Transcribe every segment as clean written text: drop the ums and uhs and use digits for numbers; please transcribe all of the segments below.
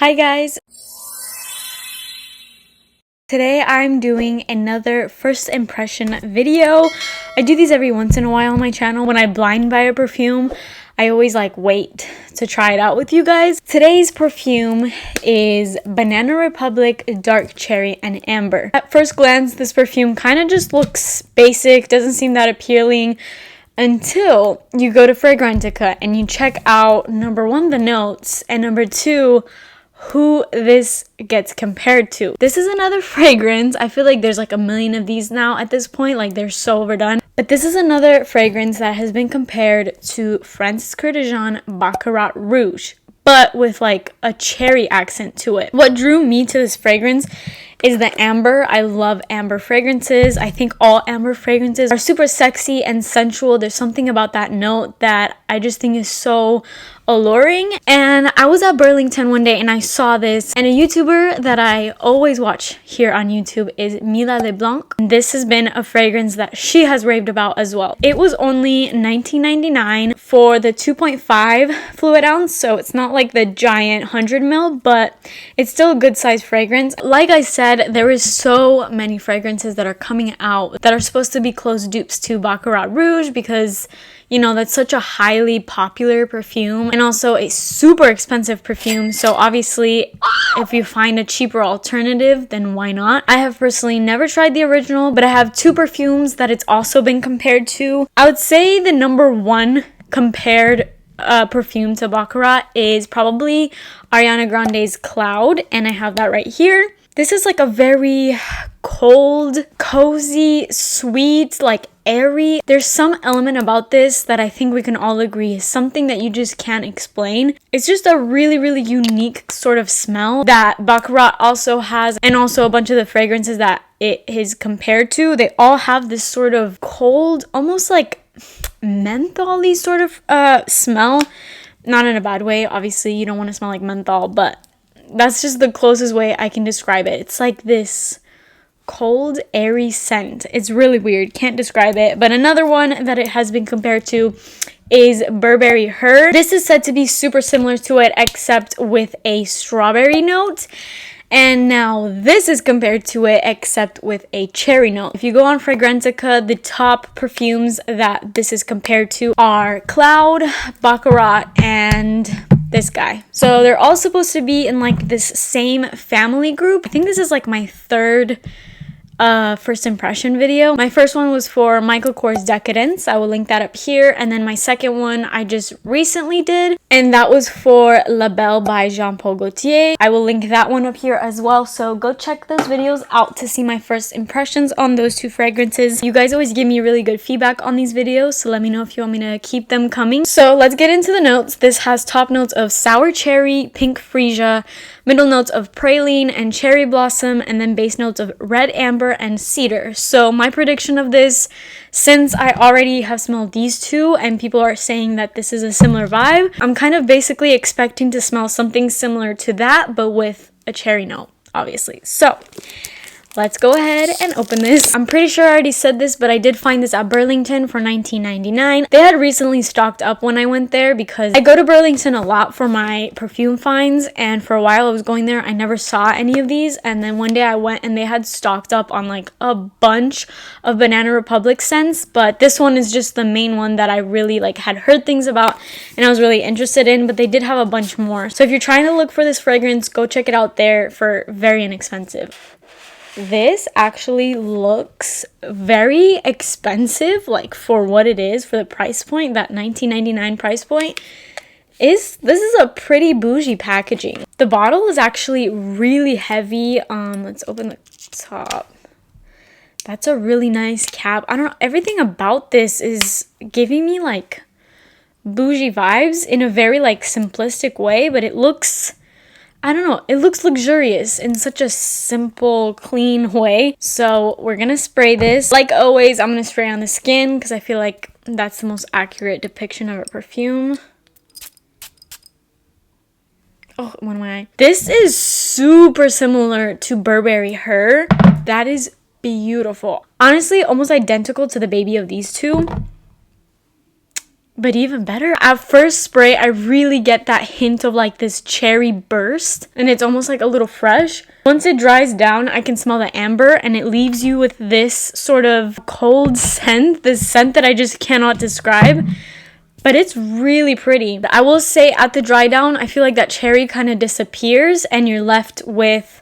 Hi guys! Today I'm doing another first impression video. I do these every once in a while on my channel. When I blind buy a perfume, I always wait to try it out with you guys. Today's perfume is Banana Republic Dark Cherry and Amber. At first glance, this perfume kind of just looks basic, doesn't seem that appealing, until you go to Fragrantica and you check out number one, the notes, and number two, who this gets compared to. This is another fragrance. I feel like there's a million of these now at this point, they're so overdone. But this is another fragrance that has been compared to Francis Kurkdjian Baccarat Rouge, but with a cherry accent to it. What drew me to this fragrance is the amber. I love amber fragrances. I think all amber fragrances are super sexy and sensual. There's something about that note that I just think is so alluring. And I was at Burlington one day and I saw this, and a YouTuber that I always watch here on YouTube is Mila LeBlanc. This has been a fragrance that she has raved about as well. It was only $19.99 for the 2.5 fluid ounce, so it's not like the giant 100 ml, but it's still a good size fragrance. Like I said, there is so many fragrances that are coming out that are supposed to be close dupes to Baccarat Rouge because, you know, that's such a highly popular perfume and also a super expensive perfume. So obviously, if you find a cheaper alternative, then why not? I have personally never tried the original, but I have two perfumes that it's also been compared to. I would say the number one compared perfume to Baccarat is probably Ariana Grande's Cloud, and I have that right here. This is a very cold, cozy, sweet, airy. There's some element about this that I think we can all agree is something that you just can't explain. It's just a really, really unique sort of smell that Baccarat also has, and also a bunch of the fragrances that it is compared to. They all have this sort of cold, almost menthol-y sort of smell. Not in a bad way. Obviously, you don't want to smell like menthol, but that's just the closest way I can describe it. It's this cold, airy scent. It's really weird. Can't describe it. But another one that it has been compared to is Burberry Her. This is said to be super similar to it, except with a strawberry note. And now this is compared to it, except with a cherry note. If you go on Fragrantica, the top perfumes that this is compared to are Cloud, Baccarat, and this guy. So they're all supposed to be in this same family group. I think this is my third first impression video. My first one was for Michael Kors Decadence. I will link that up here. And then my second one I just recently did, and that was for La Belle by Jean Paul Gaultier. I will link that one up here as well. So go check those videos out to see my first impressions on those two fragrances. You guys always give me really good feedback on these videos, so let me know if you want me to keep them coming. So let's get into the notes. This has top notes of sour cherry, pink freesia, middle notes of praline and cherry blossom, and then base notes of red amber and cedar. So my prediction of this, since I already have smelled these two and people are saying that this is a similar vibe, I'm kind of basically expecting to smell something similar to that, but with a cherry note, obviously. So let's go ahead and open this. I'm pretty sure I already said this, but I did find this at Burlington for $19.99. They had recently stocked up when I went there because I go to Burlington a lot for my perfume finds, and for a while I was going there, I never saw any of these, and then one day I went and they had stocked up on a bunch of Banana Republic scents, but this one is just the main one that I really had heard things about and I was really interested in, but they did have a bunch more. So if you're trying to look for this fragrance, go check it out there for very inexpensive. This actually looks very expensive, for what it is, for the price point, that $19.99 price point. This is a pretty bougie packaging. The bottle is actually really heavy. Let's open the top. That's a really nice cap. I don't know, everything about this is giving me bougie vibes in a very simplistic way, but it looks, I don't know, it looks luxurious in such a simple, clean way. So we're gonna spray this. Like always, I'm gonna spray on the skin because I feel like that's the most accurate depiction of a perfume. Oh, one of my eye. This is super similar to Burberry Her. That is beautiful. Honestly, almost identical to the baby of these two. but even better. At first spray, I really get that hint of like this cherry burst, and it's almost like a little fresh. Once it dries down, I can smell the amber, and it leaves you with this sort of cold scent, this scent that I just cannot describe. But it's really pretty. I will say at the dry down, I feel like that cherry kind of disappears and you're left with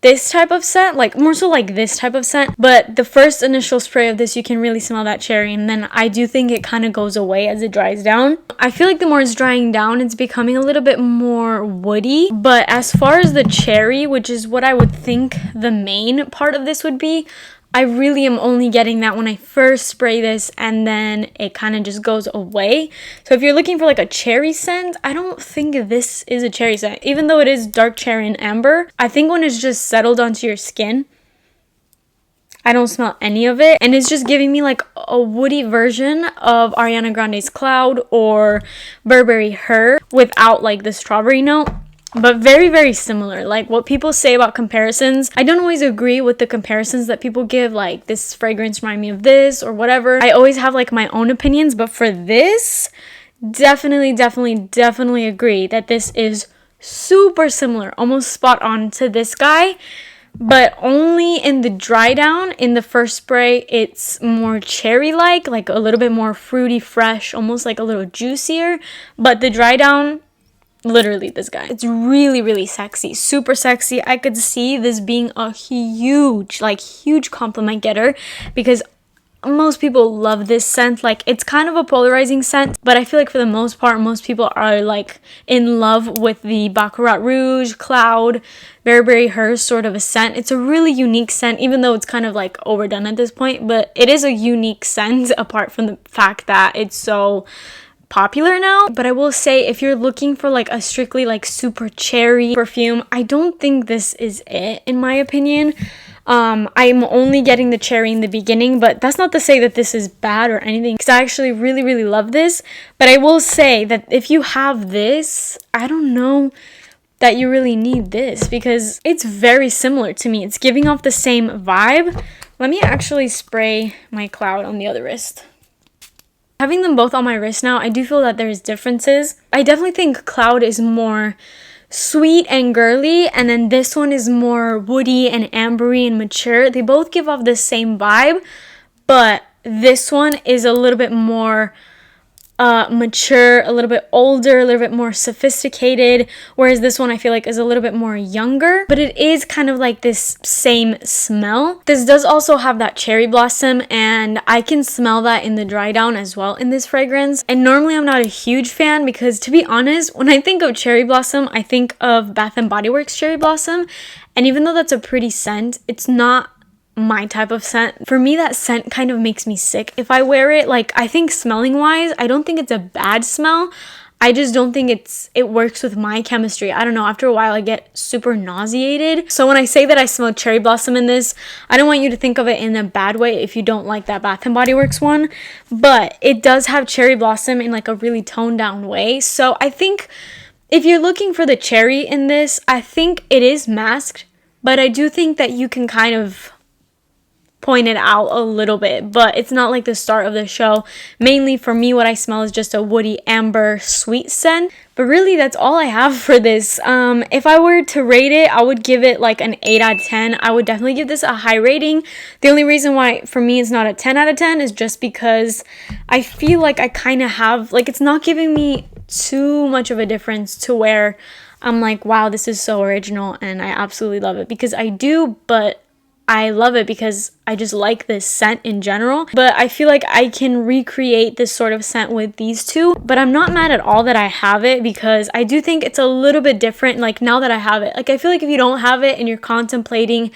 this type of scent, like more so like this type of scent. But the first initial spray of this, you can really smell that cherry, and then I do think it kind of goes away as it dries down. I feel like the more it's drying down, it's becoming a little bit more woody. But as far as the cherry, which is what I would think the main part of this would be, I really am only getting that when I first spray this, and then it kind of just goes away. So if you're looking for like a cherry scent, I don't think this is a cherry scent. Even though it is dark cherry and amber, I think when it's just settled onto your skin, I don't smell any of it. And it's just giving me like a woody version of Ariana Grande's Cloud or Burberry Her without like the strawberry note. But very, very similar. Like what people say about comparisons, I don't always agree with the comparisons that people give, like this fragrance reminds me of this or whatever. I always have like my own opinions, but for this, definitely agree that this is super similar, almost spot on to this guy. But only in the dry down, in the first spray, it's more cherry-like, like a little bit more fruity, fresh, almost like a little juicier. But the dry down, literally this guy, it's really sexy, super sexy. I could see this being a huge compliment getter, because most people love this scent. Like it's kind of a polarizing scent, but I feel like for the most part, most people are like in love with the Baccarat Rouge, Cloud, Burberry Her sort of a scent. It's a really unique scent, even though it's kind of like overdone at this point, but it is a unique scent apart from the fact that it's so popular now. But I will say, if you're looking for like a strictly like super cherry perfume, I don't think this is it, in my opinion. I'm only getting the cherry in the beginning, but that's not to say that this is bad or anything, because I actually really love this. But I will say that if you have this, I don't know that you really need this, because it's very similar to me. It's giving off the same vibe. Let me actually spray my Cloud on the other wrist. Having them both on my wrist now, I do feel that there's differences. I definitely think Cloud is more sweet and girly, and then this one is more woody and ambery and mature. They both give off the same vibe, but this one is a little bit more mature, a little bit older, a little bit more sophisticated, whereas this one I feel like is a little bit more younger, but it is kind of like this same smell. This does also have that cherry blossom, and I can smell that in the dry down as well in this fragrance. And normally I'm not a huge fan, because to be honest, when I think of cherry blossom, I think of Bath & Body Works cherry blossom, and even though that's a pretty scent, it's not my type of scent. For me, that scent kind of makes me sick if I wear it. Like, I think smelling wise, I don't think it's a bad smell. I just don't think it works with my chemistry. I don't know, after a while I get super nauseated. So when I say that I smell cherry blossom in this, I don't want you to think of it in a bad way if you don't like that Bath & Body Works one, but it does have cherry blossom in like a really toned down way. So I think if you're looking for the cherry in this, I think it is masked, but I do think that you can kind of point it out a little bit, but it's not like the start of the show. Mainly for me, what I smell is just a woody amber sweet scent. But really, that's all I have for this. If I were to rate it, I would give it like an 8 out of 10. I would definitely give this a high rating. The only reason why for me it's not a 10 out of 10 is just because I feel like I kind of have, like, it's not giving me too much of a difference to where I'm like, wow, this is so original and I absolutely love it, because I do, but I love it because I just like this scent in general. But I feel like I can recreate this sort of scent with these two. But I'm not mad at all that I have it, because I do think it's a little bit different, like, now that I have it. Like, I feel like if you don't have it and you're contemplating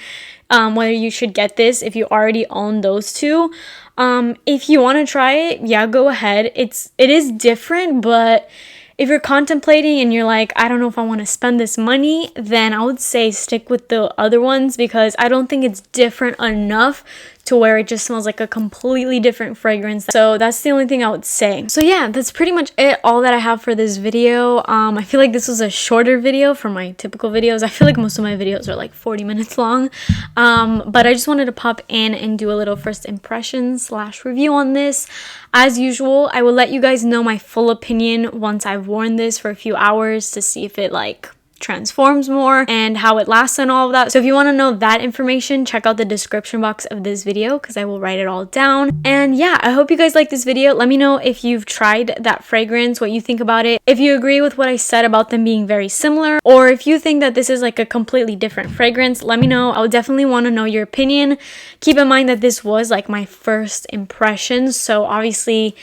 whether you should get this, if you already own those two, if you want to try it, yeah, go ahead. It is different, but if you're contemplating and you're like, I don't know if I want to spend this money, then I would say stick with the other ones, because I don't think it's different enough to where it just smells like a completely different fragrance. So that's the only thing I would say. So yeah, that's pretty much it, all that I have for this video. I feel like this was a shorter video for my typical videos. I feel like most of my videos are like 40 minutes long, but I just wanted to pop in and do a little first impression / review on this. As usual, I will let you guys know my full opinion once I've worn this for a few hours to see if it like transforms more and how it lasts and all of that. So if you want to know that information, check out the description box of this video because I will write it all down. And yeah, I hope you guys like this video. Let me know if you've tried that fragrance, what you think about it, if you agree with what I said about them being very similar, or if you think that this is like a completely different fragrance. Let me know. I would definitely want to know your opinion. Keep in mind that this was like my first impression, so obviously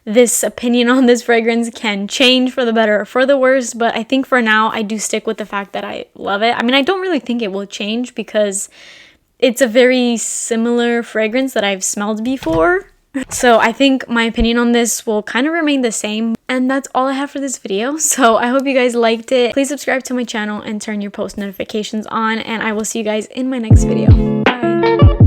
this opinion on this fragrance can change for the better or for the worse, but I think for now I do stick with the fact that I love it. I mean, I don't really think it will change because it's a very similar fragrance that I've smelled before. So I think my opinion on this will kind of remain the same. And that's all I have for this video. So I hope you guys liked it. Please subscribe to my channel and turn your post notifications on, and I will see you guys in my next video. Bye.